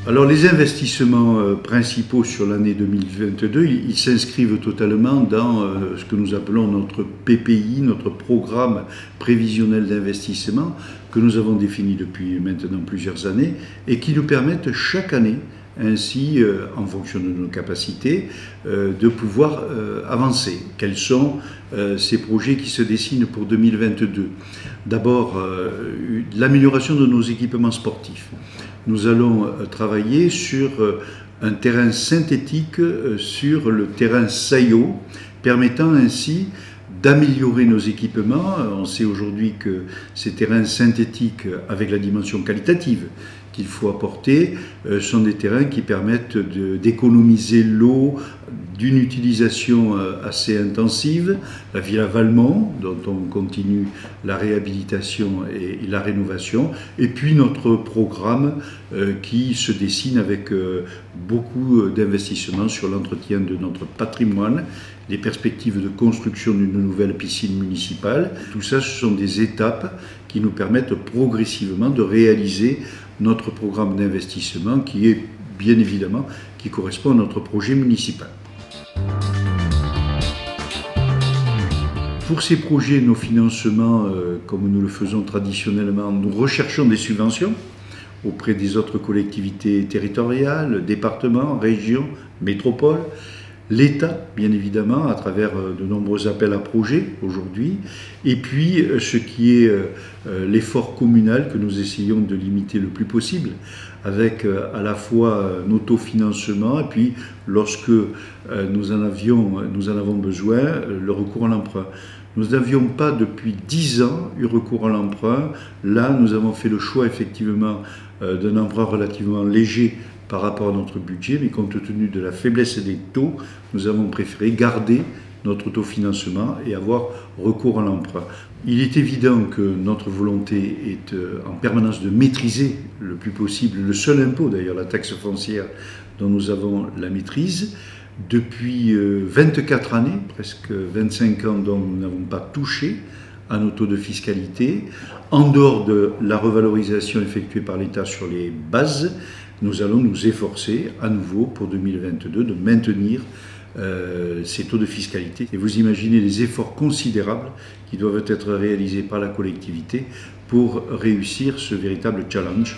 Alors les investissements principaux sur l'année 2022, ils s'inscrivent totalement dans ce que nous appelons notre PPI, notre programme prévisionnel d'investissement, que nous avons défini depuis maintenant plusieurs années et qui nous permettent chaque année, ainsi, en fonction de nos capacités, de pouvoir avancer. Quels sont ces projets qui se dessinent pour 2022? D'abord, l'amélioration de nos équipements sportifs. Nous allons travailler sur un terrain synthétique sur le terrain SAIO, permettant ainsi d'améliorer nos équipements. On sait aujourd'hui que ces terrains synthétiques, avec la dimension qualitative qu'il faut apporter, sont des terrains qui permettent d'économiser l'eau d'une utilisation assez intensive. La Villa Valmont, dont on continue la réhabilitation et la rénovation, et puis notre programme qui se dessine avec beaucoup d'investissements sur l'entretien de notre patrimoine, les perspectives de construction d'une nouvelle piscine municipale. Tout ça, ce sont des étapes qui nous permettent progressivement de réaliser notre programme d'investissement qui est bien évidemment, qui correspond à notre projet municipal. Pour ces projets, nos financements, comme nous le faisons traditionnellement, nous recherchons des subventions auprès des autres collectivités territoriales, départements, régions, métropoles, l'État, bien évidemment, à travers de nombreux appels à projets aujourd'hui, et puis ce qui est l'effort communal que nous essayons de limiter le plus possible, avec à la fois un autofinancement, et puis lorsque nous en avons besoin, le recours à l'emprunt. Nous n'avions pas depuis 10 ans eu recours à l'emprunt. Là, nous avons fait le choix effectivement d'un emprunt relativement léger par rapport à notre budget, mais compte tenu de la faiblesse des taux, nous avons préféré garder notre autofinancement et avoir recours à l'emprunt. Il est évident que notre volonté est en permanence de maîtriser le plus possible le seul impôt, d'ailleurs la taxe foncière dont nous avons la maîtrise. Depuis 24 années, presque 25 ans, donc nous n'avons pas touché à nos taux de fiscalité. En dehors de la revalorisation effectuée par l'État sur les bases, nous allons nous efforcer à nouveau pour 2022 de maintenir ces taux de fiscalité. Et vous imaginez les efforts considérables qui doivent être réalisés par la collectivité pour réussir ce véritable challenge.